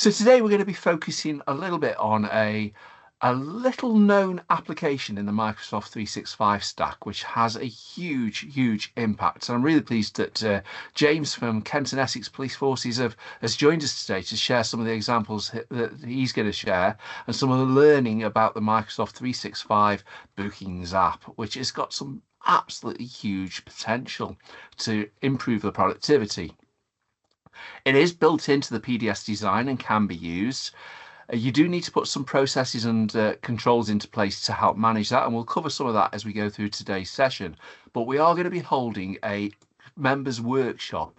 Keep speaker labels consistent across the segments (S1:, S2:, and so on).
S1: So today we're going to be focusing a little bit on a little known application in the Microsoft 365 stack, which has a huge impact. And I'm really pleased that James from Kent and Essex Police Forces has joined us today to share some of the examples that he's going to share and some of the learning about the Microsoft 365 bookings app, which has got some absolutely huge potential to improve the productivity. It is built into the PDS design and can be used. You do need to put some processes and controls into place to help manage that, and we'll cover some of that as we go through today's session. But we are going to be holding a members workshop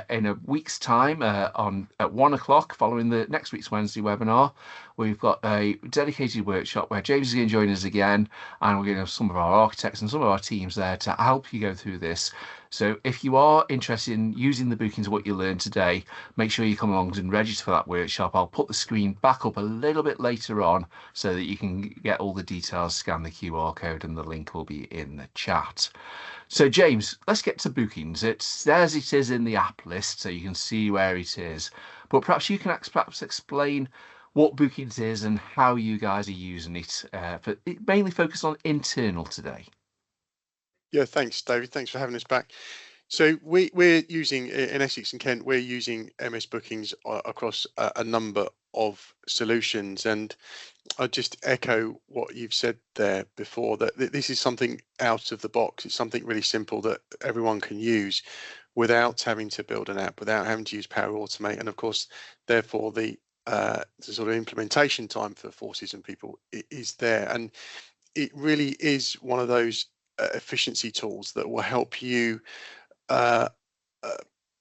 S1: in a week's time on at 1 o'clock following the next week's Wednesday webinar. We've got a dedicated workshop where James is going to join us again, and we're going to have some of our architects and some of our teams there to help you go through this. So if you are interested in using the bookings of what you learned today, make sure you come along and register for that workshop. I'll put the screen back up a little bit later on so that you can get all the details, scan the QR code, and the link will be in the chat. So James, let's get to bookings. It's as it is in the app list, so you can see where it is. But perhaps you can explain what bookings is and how you guys are using it. For mainly focused on internal today.
S2: Yeah, thanks, David. Thanks for having us back. So we're using in Essex and Kent, we're using MS Bookings across a number of solutions, and I just echo what you've said there before, that this is something out of the box. It's something really simple that everyone can use without having to build an app, without having to use Power Automate, and of course, therefore the sort of implementation time for forces and people is there, and it really is one of those efficiency tools that will help you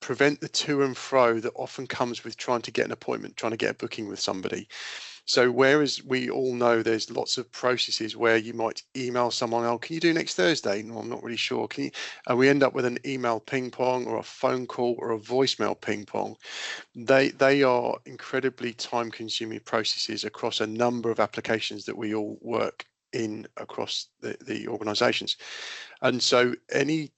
S2: prevent the to and fro that often comes with trying to get an appointment, trying to get a booking with somebody. So whereas we all know there's lots of processes where you might email someone, oh, can you do next Thursday? No, I'm not really sure. Can you? And we end up with an email ping pong or a phone call or a voicemail ping pong. They are incredibly time consuming processes across a number of applications that we all work in across the organizations. And so any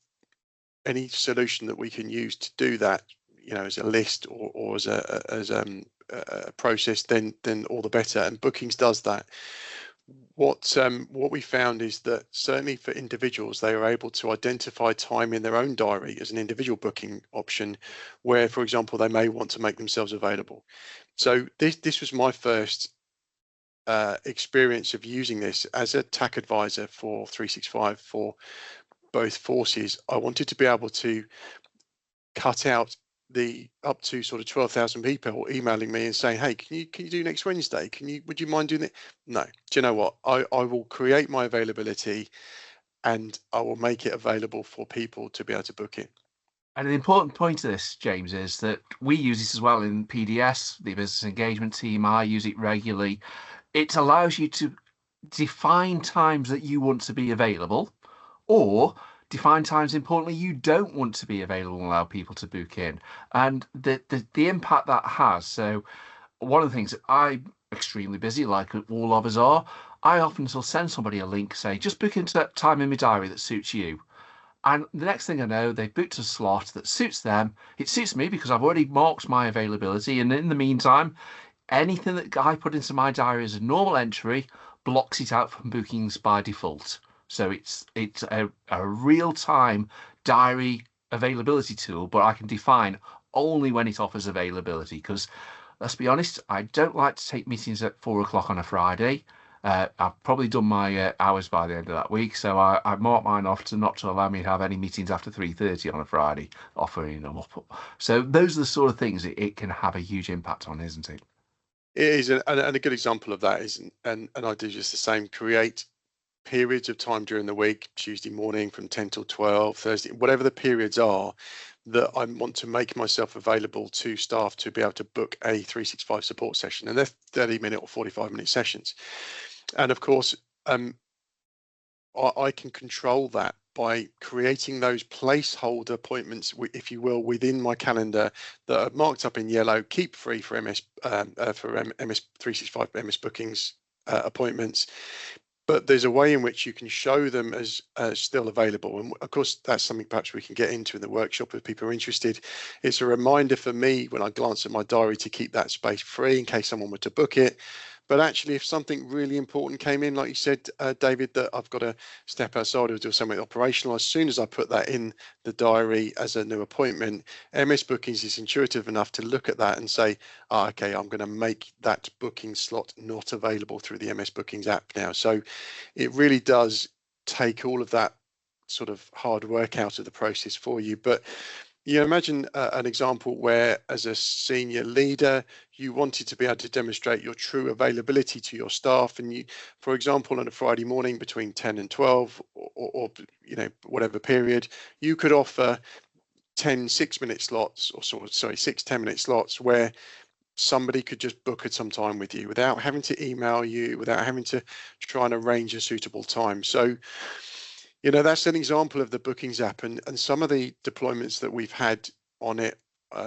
S2: solution that we can use to do that, as a list or as a process, then all the better. And Bookings does that. What we found is that certainly for individuals, they are able to identify time in their own diary as an individual booking option, where, for example, they may want to make themselves available. So this was my first experience of using this as a TAC advisor for 365 for both forces. I wanted to be able to cut out the up to sort of 12,000 people emailing me and saying, hey, can you do next Wednesday? Would you mind doing it? No. Do you know what? I will create my availability and I will make it available for people to be able to book in.
S1: And an important point of this, James, is that we use this as well in PDS, the business engagement team. I use it regularly. It allows you to define times that you want to be available, or define times, importantly, you don't want to be available and allow people to book in. And the impact that has. So one of the things, I'm extremely busy, like all of us are. I often will send somebody a link, say, just book into that time in my diary that suits you. And the next thing I know, they've booked a slot that suits them. It suits me because I've already marked my availability. And in the meantime, anything that I put into my diary as a normal entry blocks it out from bookings by default. So it's a real-time diary availability tool, but I can define only when it offers availability. Because let's be honest, I don't like to take meetings at 4 o'clock on a Friday. I've probably done my hours by the end of that week, so I mark mine off not to allow me to have any meetings after 3:30 on a Friday, offering them up. So those are the sort of things it can have a huge impact on, isn't it?
S2: It is, and a good example of that is, and I do just the same, create periods of time during the week, Tuesday morning from 10 till 12, Thursday, whatever the periods are, that I want to make myself available to staff to be able to book a 365 support session. And they're 30-minute or 45-minute sessions. And of course, I can control that by creating those placeholder appointments, if you will, within my calendar that are marked up in yellow, keep free for MS 365 MS Bookings appointments. but there's a way in which you can show them as still available. And of course, that's something perhaps we can get into in the workshop if people are interested. It's a reminder for me when I glance at my diary to keep that space free in case someone were to book it. But actually, if something really important came in, like you said, David, that I've got to step outside or do something operational, as soon as I put that in the diary as a new appointment, MS Bookings is intuitive enough to look at that and say, oh, okay, I'm going to make that booking slot not available through the MS Bookings app now. So it really does take all of that sort of hard work out of the process for you. But you imagine an example where, as a senior leader, you wanted to be able to demonstrate your true availability to your staff, and you, for example, on a Friday morning between 10 and 12, or you know, whatever period, you could offer 10 6-minute slots, or sorry, 6 10-minute slots where somebody could just book at some time with you without having to email you, without having to try and arrange a suitable time. So, you know, that's an example of the Bookings app, and some of the deployments that we've had on it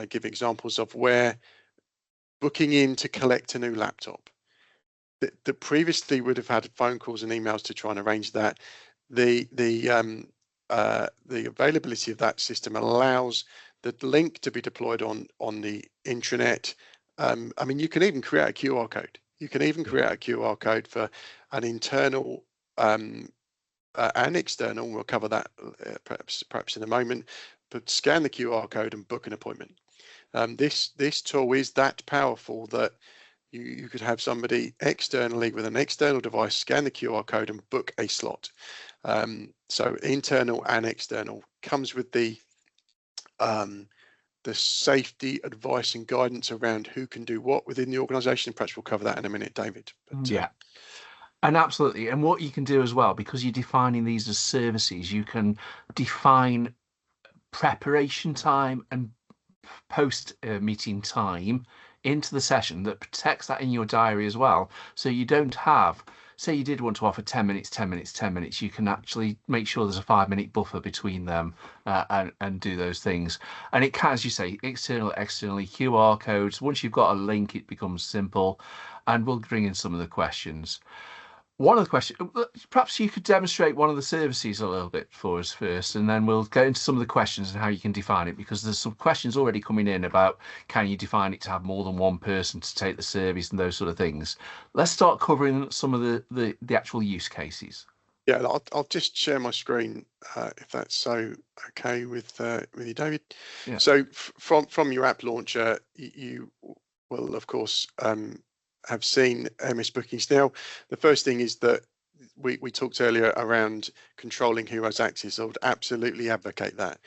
S2: give examples of where booking in to collect a new laptop that previously would have had phone calls and emails to try and arrange that. The availability of that system allows the link to be deployed on the intranet. I mean, you can even create a QR code. You can even create a QR code for an internal and external. We'll cover that perhaps in a moment. But scan the QR code and book an appointment. This tool is that powerful that you could have somebody externally with an external device scan the QR code and book a slot. So internal and external comes with the safety advice and guidance around who can do what within the organization. Perhaps we'll cover that in a minute, David. But,
S1: Yeah. And absolutely. And what you can do as well, because you're defining these as services, you can define preparation time and post meeting time into the session that protects that in your diary as well. So you don't have, say you did want to offer 10 minutes, 10 minutes, 10 minutes, you can actually make sure there's a 5-minute buffer between them and do those things. And it can, as you say, externally, QR codes. Once you've got a link, it becomes simple. And we'll bring in some of the questions. One of the questions, perhaps you could demonstrate one of the services a little bit for us first, and then we'll go into some of the questions and how you can define it, because there's some questions already coming in about can you define it to have more than one person to take the service and those sort of things. Let's start covering some of the actual use cases.
S2: Yeah, I'll just share my screen if that's so okay with you, David.
S1: Yeah.
S2: So from your app launcher, you will of course have seen MS Bookings. Now, the first thing is that we talked earlier around controlling who has access. I would absolutely advocate that.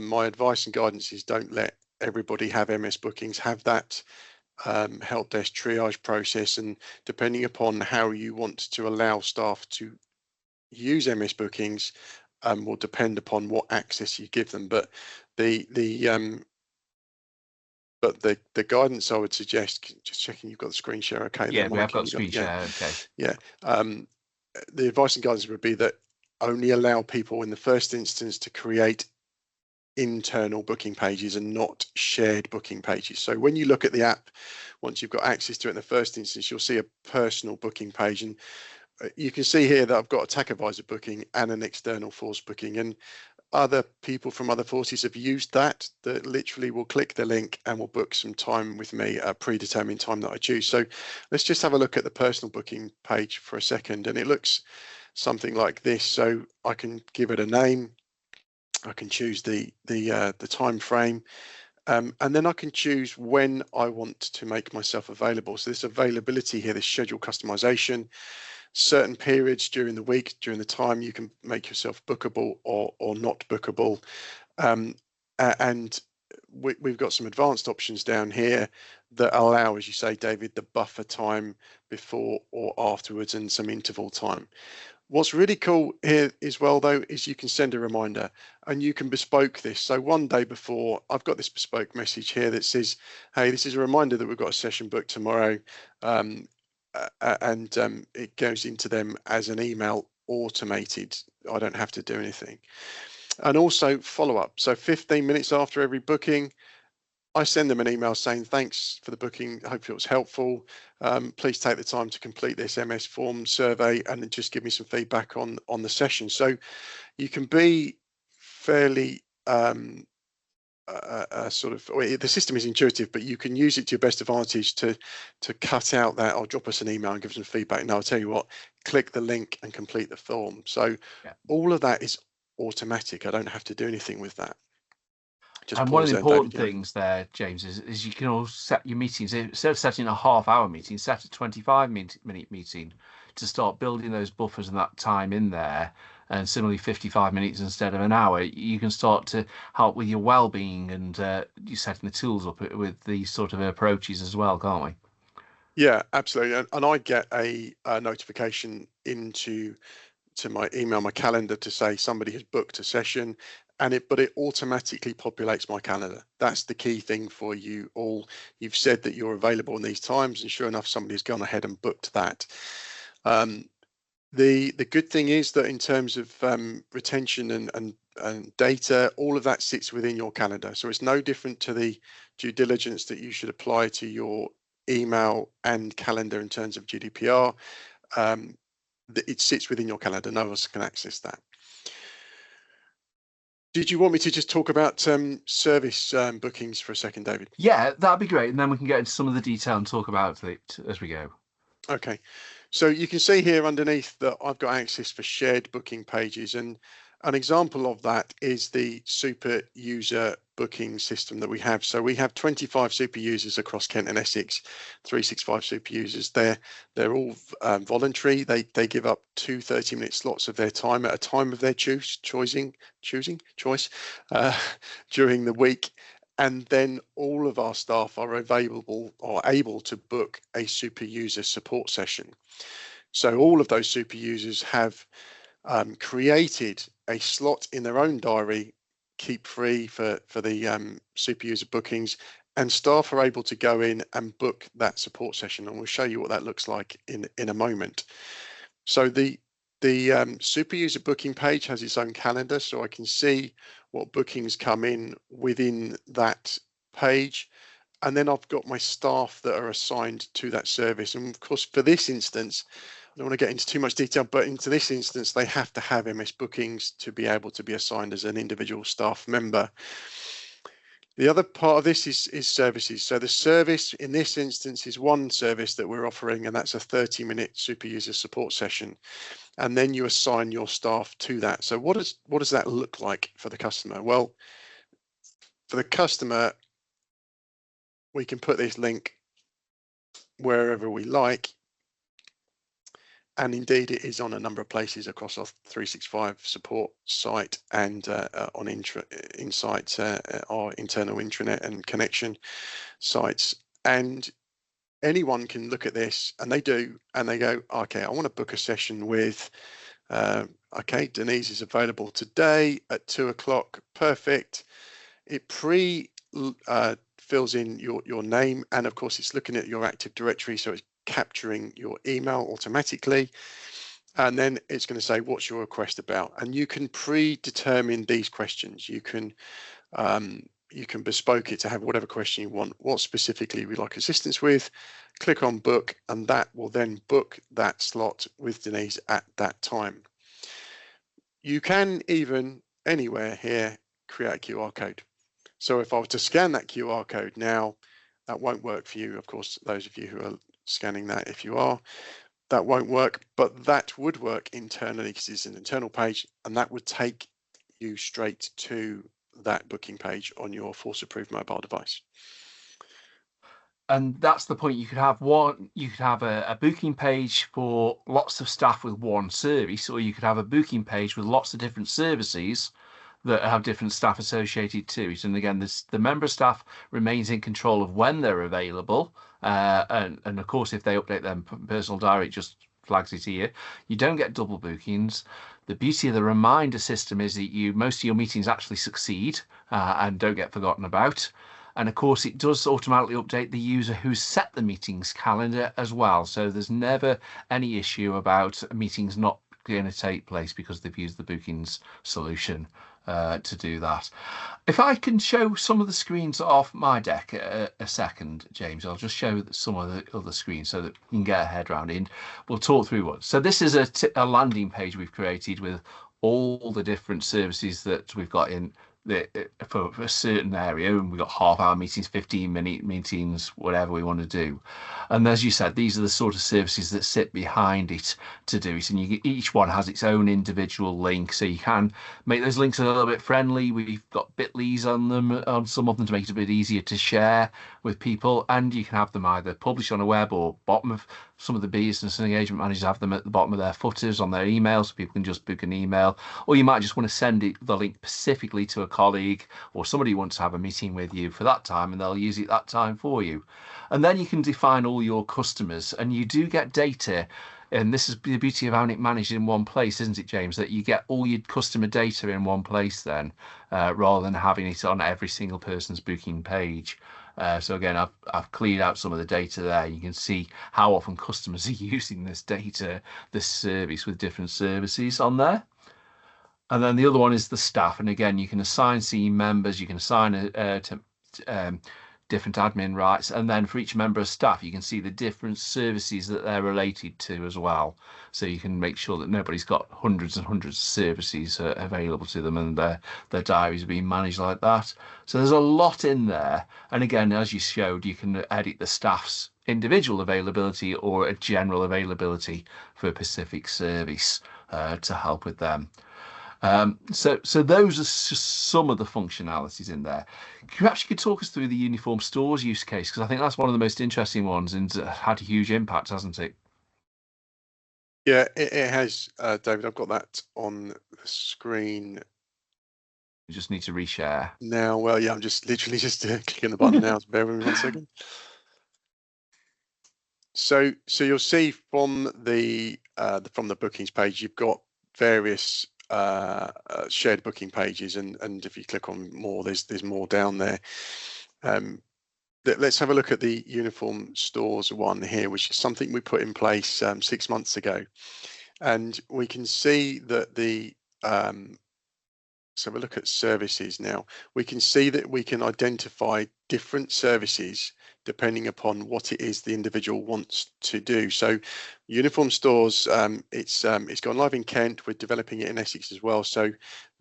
S2: My advice and guidance is don't let everybody have MS Bookings. Have that help desk triage process, and depending upon how you want to allow staff to use MS Bookings will depend upon what access you give them. But the guidance I would suggest, just checking you've got the screen share okay.
S1: Yeah,
S2: there,
S1: we have
S2: Mike,
S1: got screen share. Okay.
S2: Yeah. The advice and guidance would be that only allow people in the first instance to create internal booking pages and not shared booking pages. So when you look at the app, once you've got access to it in the first instance, you'll see a personal booking page, and you can see here that I've got a TAC booking and an external force booking, and other people from other forces have used that literally will click the link and will book some time with me, a predetermined time that I choose. So let's just have a look at the personal booking page for a second, and it looks something like this. So I can give it a name, I can choose the time frame, and then I can choose when I want to make myself available. So this availability here, this schedule customization, certain periods during the week, during the time, you can make yourself bookable or not bookable. And we've got some advanced options down here that allow, as you say, David, the buffer time before or afterwards and some interval time. What's really cool here as well, though, is you can send a reminder and you can bespoke this. So one day before, I've got this bespoke message here that says, hey, this is a reminder that we've got a session booked tomorrow. It goes into them as an email automated. I don't have to do anything. And also follow up. So 15 minutes after every booking, I send them an email saying, thanks for the booking. Hopefully it was helpful. Please take the time to complete this MS form survey and then just give me some feedback on the session. So you can be fairly sort of, well, the system is intuitive, but you can use it to your best advantage to cut out that, I'll drop us an email and give some feedback. No, I'll tell you what, click the link and complete the form. So
S1: Yeah.
S2: all of that is automatic. I don't have to do anything with that. Just
S1: And one of
S2: pause
S1: the
S2: there, David.
S1: important things there, James, is you can all set your meetings. Instead of setting a half-hour meeting, set a 25-minute meeting to start building those buffers and that time in there. And similarly, 55 minutes instead of an hour. You can start to help with your well-being, and you're setting the tools up with these sort of approaches as well, can't we?
S2: Yeah, absolutely. And I get a notification into my email, my calendar, to say somebody has booked a session, but it automatically populates my calendar. That's the key thing for you all. You've said that you're available in these times, and sure enough, somebody's gone ahead and booked that. The good thing is that in terms of retention and data, all of that sits within your calendar. So it's no different to the due diligence that you should apply to your email and calendar in terms of GDPR. It sits within your calendar. No one else can access that. Did you want me to just talk about service bookings for a second, David?
S1: Yeah, that'd be great. And then we can get into some of the detail and talk about it as we go.
S2: Okay, so you can see here underneath that I've got access for shared booking pages, and an example of that is the super user booking system that we have. So we have 25 super users across Kent and Essex, 365 super users. They're all voluntary. They give up 2 30-minute slots of their time at a time of their choice during the week. And then all of our staff are available or able to book a super user support session. So all of those super users have created a slot in their own diary, keep free for the super user bookings, and staff are able to go in and book that support session. And we'll show you what that looks like in a moment. So the super user booking page has its own calendar, so I can see what bookings come in within that page. And then I've got my staff that are assigned to that service. And of course, for this instance, I don't want to get into too much detail, but into this instance, they have to have MS bookings to be able to be assigned as an individual staff member. The other part of this is services. So the service in this instance is one service that we're offering, and that's a 30-minute super user support session. And then you assign your staff to that. So what does that look like for the customer? Well, for the customer, we can put this link wherever we like. And indeed, it is on a number of places across our 365 support site and on Insight, our internal intranet and connection sites. And anyone can look at this, and they do, and they go, okay, I want to book a session with, okay, Denise is available today at 2 o'clock. Perfect. It fills in your name, and of course, it's looking at your Active Directory, so it's capturing your email automatically, and then it's going to say, what's your request about? And you can predetermine these questions. You can bespoke it to have whatever question you want. What specifically we'd like assistance with, click on book, and that will then book that slot with Denise at that time. You can even anywhere here create a QR code. So if I were to scan that QR code now, that won't work for you. Of course, those of you who are scanning that, if you are, that won't work, but that would work internally because it's an internal page, and that would take you straight to that booking page on your Force Approved mobile device.
S1: And that's the point. You could have a booking page for lots of staff with one service, or you could have a booking page with lots of different services that have different staff associated to it. And again, the member staff remains in control of when they're available. And of course, if they update their personal diary, it just flags it here. You don't get double bookings. The beauty of the reminder system is that most of your meetings actually succeed and don't get forgotten about. And of course, it does automatically update the user who set the meetings calendar as well. So there's never any issue about meetings not going to take place because they've used the bookings solution. to do that. If I can show some of the screens off my deck a second, James, I'll just show some of the other screens so that you can get a head around it. And we'll talk through what. So this is a landing page we've created with all the different services that we've got in for a certain area, and we've got half-hour meetings, 15-minute meetings, whatever we want to do. And as you said, these are the sort of services that sit behind it to do it, and each one has its own individual link, so you can make those links a little bit friendly. We've got bit.lys on them, on some of them, to make it a bit easier to share with people, and you can have them either published on a web or bottom of some of the business and engagement managers have them at the bottom of their footers on their emails, so people can just book an email, or you might just want to send the link specifically to a colleague or somebody who wants to have a meeting with you for that time, and they'll use it that time for you. And then you can define all your customers, and you do get data. And this is the beauty of having it managed in one place, isn't it, James? That you get all your customer data in one place then, rather than having it on every single person's booking page. So again, I've cleared out some of the data there. You can see how often customers are using this data, this service with different services on there. And then the other one is the staff. And again, you can assign team members, you can assign different admin rights. And then for each member of staff, you can see the different services that they're related to as well. So you can make sure that nobody's got hundreds and hundreds of services available to them, and their diaries are being managed like that. So there's a lot in there. And again, as you showed, you can edit the staff's individual availability or a general availability for a specific service to help with them. So those are just some of the functionalities in there. Perhaps you could talk us through the uniform stores use case, because I think that's one of the most interesting ones and had a huge impact, hasn't it?
S2: Yeah, it has, David. I've got that on the screen
S1: You just need to reshare.
S2: now. Well, yeah, I'm just literally just clicking the button now. So bear with me 1 second. So you'll see from the bookings page, you've got various shared booking pages, and if you click on more, there's more down there. Let's have a look at the uniform stores one here, which is something we put in place 6 months ago, and we can see that the so we look at services now. We can see that we can identify different services depending upon what it is the individual wants to do. So uniform stores, it's gone live in Kent. We're developing it in Essex as well. So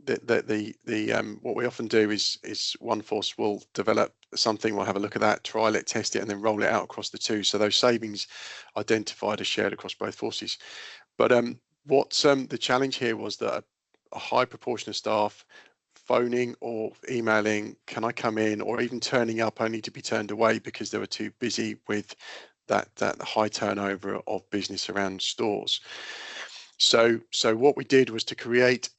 S2: what we often do is one force will develop something, we'll have a look at that, trial it, test it, and then roll it out across the two. So those savings identified are shared across both forces. But the challenge here was that a high proportion of staff phoning or emailing, can I come in, or even turning up only to be turned away because they were too busy with that high turnover of business around stores. So what we did was to create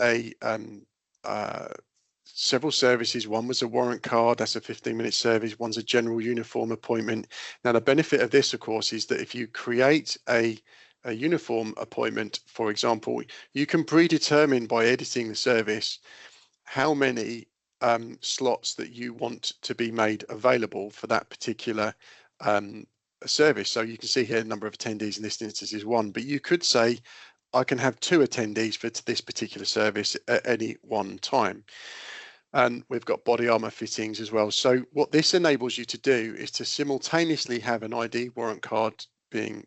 S2: several services. One was a warrant card, that's a 15-minute service. One's a general uniform appointment. Now the benefit of this, of course, is that if you create a uniform appointment, for example, you can predetermine by editing the service how many slots that you want to be made available for that particular service. So you can see here the number of attendees in this instance is 1, but you could say I can have 2 attendees for this particular service at any one time. And we've got body armor fittings as well. So what this enables you to do is to simultaneously have an ID warrant card being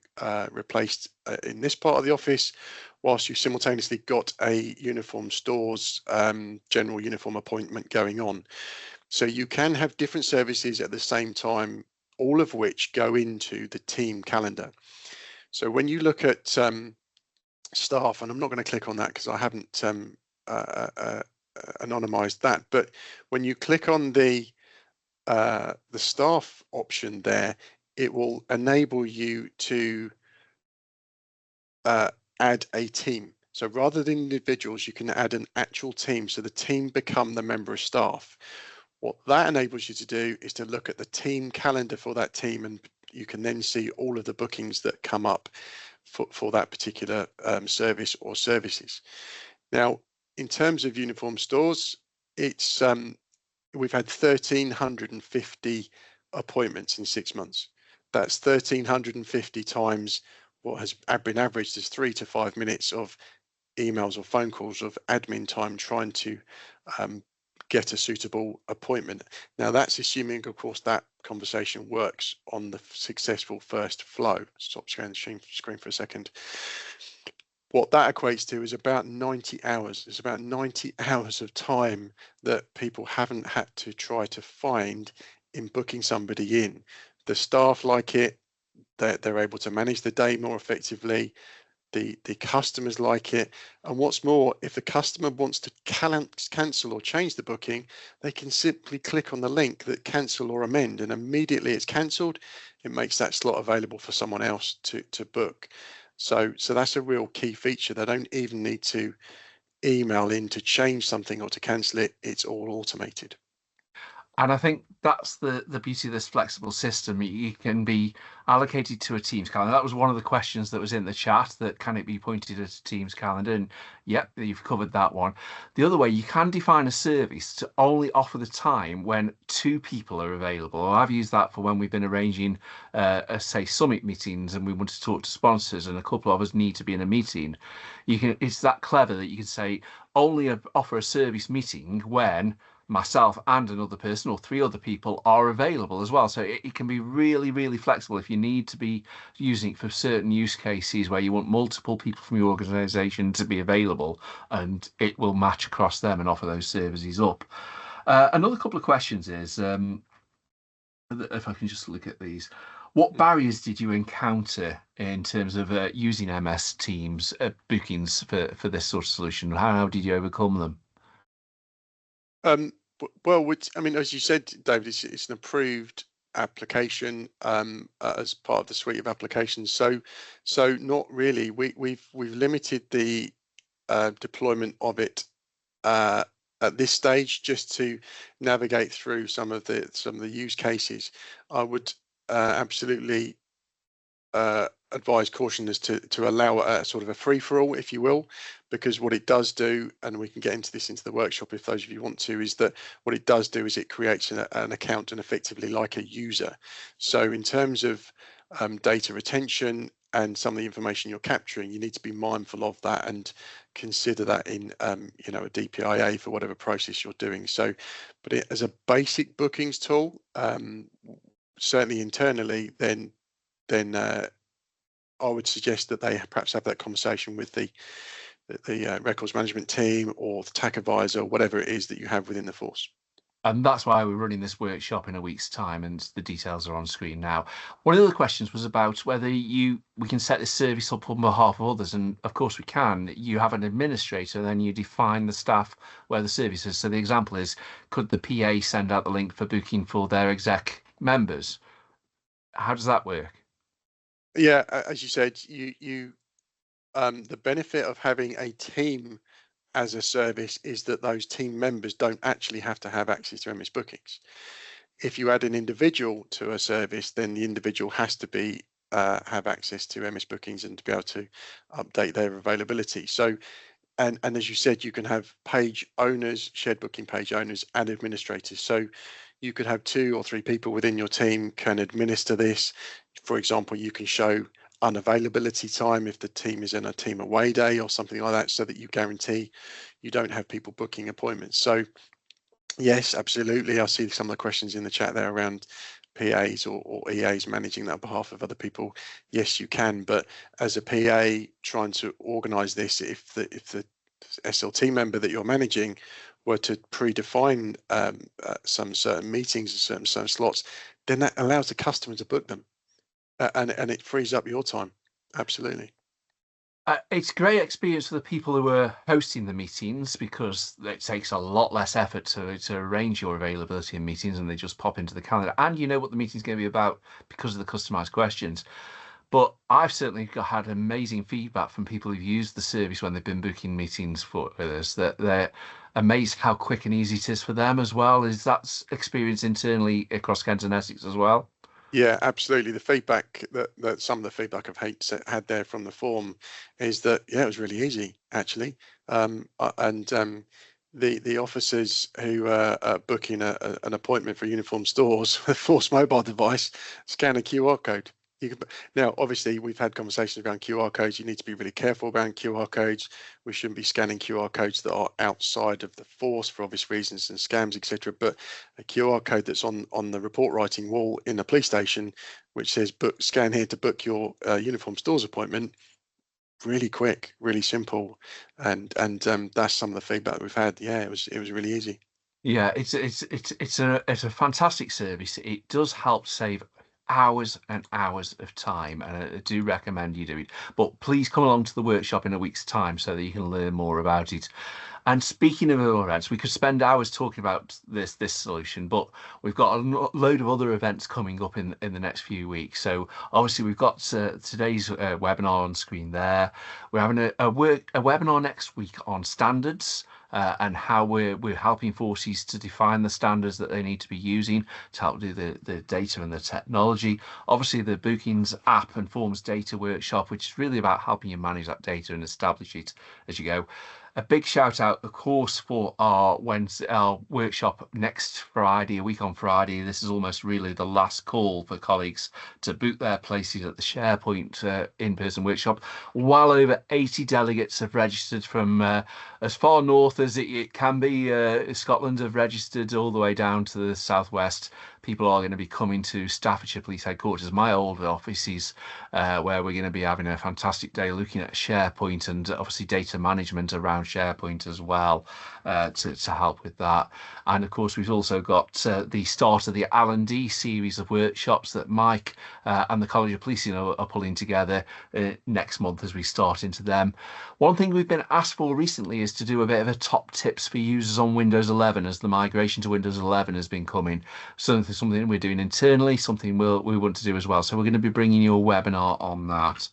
S2: replaced in this part of the office, whilst you simultaneously got a uniform stores general uniform appointment going on. So you can have different services at the same time, all of which go into the team calendar. So when you look at staff, and I'm not going to click on that because I haven't anonymized that, but when you click on the staff option there, it will enable you to add a team. So rather than individuals, you can add an actual team. So the team become the member of staff. What that enables you to do is to look at the team calendar for that team, and you can then see all of the bookings that come up for that particular service or services. Now, in terms of uniform stores, it's we've had 1,350 appointments in 6 months. That's 1,350 times what has been averaged as 3 to 5 minutes of emails or phone calls of admin time trying to get a suitable appointment. Now that's assuming, of course, that conversation works on the successful first flow. Stop sharing the screen for a second. What that equates to is about 90 hours. It's about 90 hours of time that people haven't had to try to find in booking somebody in. The staff like it, they're able to manage the day more effectively. The customers like it, and what's more, if the customer wants to cancel or change the booking, they can simply click on the link that cancel or amend, and immediately it's cancelled. It makes that slot available for someone else to book. So that's a real key feature. They don't even need to email in to change something or to cancel it. It's all automated.
S1: And I think that's the beauty of this flexible system. You can be allocated to a Teams calendar. That was one of the questions that was in the chat, that can it be pointed at a Teams calendar? And yep, you've covered that one. The other way, you can define a service to only offer the time when two people are available. I've used that for when we've been arranging, say, summit meetings and we want to talk to sponsors and a couple of us need to be in a meeting. It's that clever that you can say only offer a service meeting when myself and another person or three other people are available as well. So it can be really, really flexible if you need to be using it for certain use cases where you want multiple people from your organization to be available, and it will match across them and offer those services up. Another couple of questions is, if I can just look at these, what barriers did you encounter in terms of using MS Teams bookings for this sort of solution? How did you overcome them?
S2: Well, I mean, as you said, David, it's an approved application as part of the suite of applications. So not really. We've limited the deployment of it at this stage just to navigate through some of the use cases. I would absolutely advise caution as to allow a sort of a free-for-all, if you will, because what it does do, and we can get into this into the workshop if those of you want to, is that what it does do is it creates an account and effectively like a user. So in terms of data retention and some of the information you're capturing, you need to be mindful of that and consider that in you know, a DPIA for whatever process you're doing. So, but as a basic bookings tool, certainly internally, then I would suggest that they perhaps have that conversation with the records management team or the TAC advisor, whatever it is that you have within the force.
S1: And that's why we're running this workshop in a week's time, and the details are on screen now. One of the other questions was about whether we can set this service up on behalf of others, and of course we can. You have an administrator, then you define the staff where the service is. So the example is, could the PA send out the link for booking for their exec members? How does that work?
S2: Yeah, as you said, the benefit of having a team as a service is that those team members don't actually have to have access to MS Bookings. If you add an individual to a service, then the individual has to be have access to MS Bookings and to be able to update their availability. So, and as you said, you can have page owners, shared booking page owners, and administrators. So you could have 2 or 3 people within your team can administer this. For example, you can show unavailability time if the team is in a team away day or something like that, so that you guarantee you don't have people booking appointments. So yes, absolutely. I see some of the questions in the chat there around PAs or EAs managing that on behalf of other people. Yes, you can, but as a PA trying to organize this, if the SLT member that you're managing were to predefine some certain meetings and certain slots, then that allows the customer to book them, and it frees up your time. Absolutely.
S1: It's a great experience for the people who are hosting the meetings, because it takes a lot less effort to arrange your availability in meetings, and they just pop into the calendar and you know what the meeting's going to be about because of the customized questions. But I've certainly had amazing feedback from people who've used the service when they've been booking meetings with us, that they're amazed how quick and easy it is for them as well. Is that experience internally across Kent and Essex as well?
S2: Yeah, absolutely. The feedback that some of the feedback had there from the forum is that, yeah, it was really easy actually. The officers who are booking an appointment for uniform stores with Force mobile device, scan a QR code. Now, obviously, we've had conversations around QR codes. You need to be really careful around QR codes. We shouldn't be scanning QR codes that are outside of the force for obvious reasons and scams, etc. But a QR code that's on the report writing wall in a police station, which says "book scan here to book your uniform stores appointment," really quick, really simple, and that's some of the feedback that we've had. Yeah, it was really easy.
S1: Yeah, it's a fantastic service. It does help save hours and hours of time, and I do recommend you do it. But please come along to the workshop in a week's time so that you can learn more about it. And speaking of other events, we could spend hours talking about this solution, but we've got a load of other events coming up in the next few weeks. So obviously we've got today's webinar on screen there. We're having a webinar next week on standards. And how we're helping forces to define the standards that they need to be using to help do the data and the technology. Obviously, the Bookings app and forms data workshop, which is really about helping you manage that data and establish it as you go. A big shout out, of course, for our workshop next Friday, a week on Friday. This is almost really the last call for colleagues to book their places at the SharePoint in-person workshop. Well over 80 delegates have registered from as far north as it can be. Scotland have registered all the way down to the southwest. People are going to be coming to Staffordshire Police Headquarters, my old offices, where we're going to be having a fantastic day looking at SharePoint and obviously data management around SharePoint as well, to help with that. And of course, we've also got the start of the L&D series of workshops that Mike and the College of Policing are pulling together next month as we start into them. One thing we've been asked for recently is to do a bit of a top tips for users on Windows 11 as the migration to Windows 11 has been coming. Something we're doing internally, something we want to do as well. So we're going to be bringing you a webinar on that.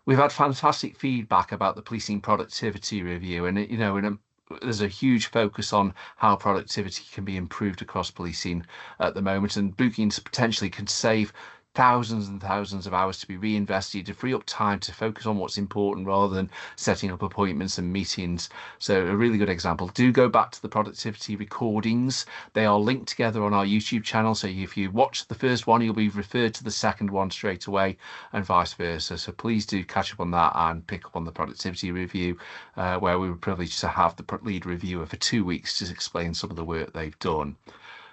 S1: We've had fantastic feedback about the policing productivity review, and there's a huge focus on how productivity can be improved across policing at the moment, and bookings potentially can save thousands and thousands of hours to be reinvested to free up time to focus on what's important rather than setting up appointments and meetings. So a really good example. Do go back to the productivity recordings. They are linked together on our YouTube channel. So if you watch the first one, you'll be referred to the second one straight away and vice versa. So please do catch up on that and pick up on the productivity review, where we were privileged to have the lead reviewer for 2 weeks to explain some of the work they've done.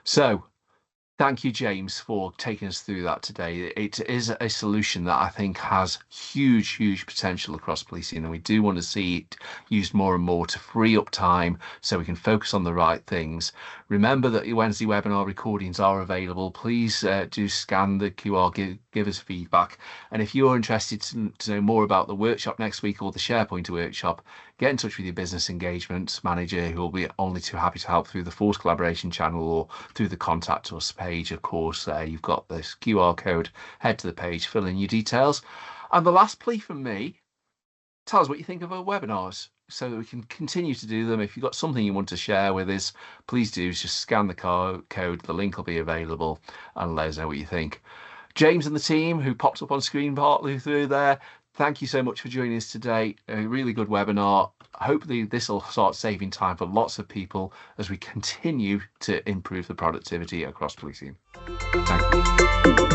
S1: So thank you, James, for taking us through that today. It is a solution that I think has huge, huge potential across policing, and we do want to see it used more and more to free up time so we can focus on the right things. Remember that your Wednesday webinar recordings are available. Please do scan the QR, give us feedback. And if you're interested to know more about the workshop next week or the SharePoint workshop, get in touch with your business engagement manager, who will be only too happy to help through the Force Collaboration channel or through the Contact Us page. Of course, you've got this QR code. Head to the page, fill in your details. And the last plea from me, tell us what you think of our webinars so that we can continue to do them. If you've got something you want to share with us, please do just scan the code. The link will be available, and let us know what you think. James and the team who popped up on screen partly through there, thank you so much for joining us today. A really good webinar. Hopefully this will start saving time for lots of people as we continue to improve the productivity across policing. Thank you.